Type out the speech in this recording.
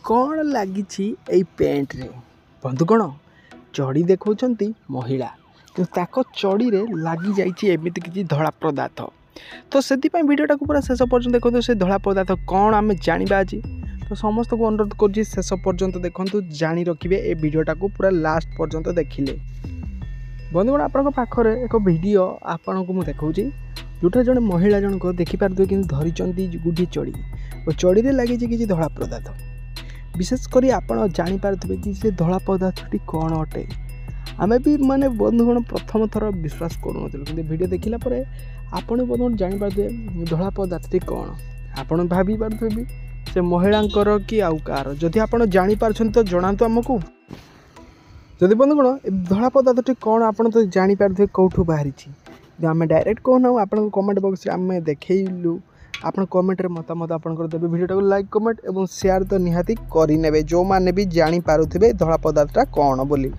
कौन लगी पेंट रे बंधुगण चढ़ी देखा महिला कि चढ़ी लगी जामती किसी धला पदार्थ तो से भिडटा को पूरा शेष पर्यटन देखो से धला पदार्थ कौन आम जाना आज तो समस्त को अनुरोध कर शेष पर्यंत देखु जानी रखिए ए भिडटा को पूरा लास्ट पर्यंत देखिले बंधुगण आपण पाखरे एक वीडियो आपन को मुझे देखा जोटा जड़े महिला जनक देखिपारे कि धरी गुडी चढ़ी और चढ़ी लगी किसी धला पदार्थ विशेषकर आपड़ जापारे कि से धला पदार्थटी कौन अटे आमे भी माने बंधुगण प्रथम थर विश्वास करूँ कि वीडियो देखला आपण बंधुगण जापारे धला पदार्थटी कौन आपड़ भाभी पारे भी से महिलांकर कि आउ कार जदि आप जापार तो जनातु आमको जदि बंधुगण धला पदार्थटी कौन आपड़ तो जापारे कौटू बाहरी आम डायरेक्ट कहना आप कमेंट बॉक्स आम देखलु आप कमेंट मतामत आपंकर देवे वीडियो को लाइक कमेंट और शेयर तो निहाती करें जो मैंने भी जानी पारुथिबे धला पदार्थटा कौन बोली।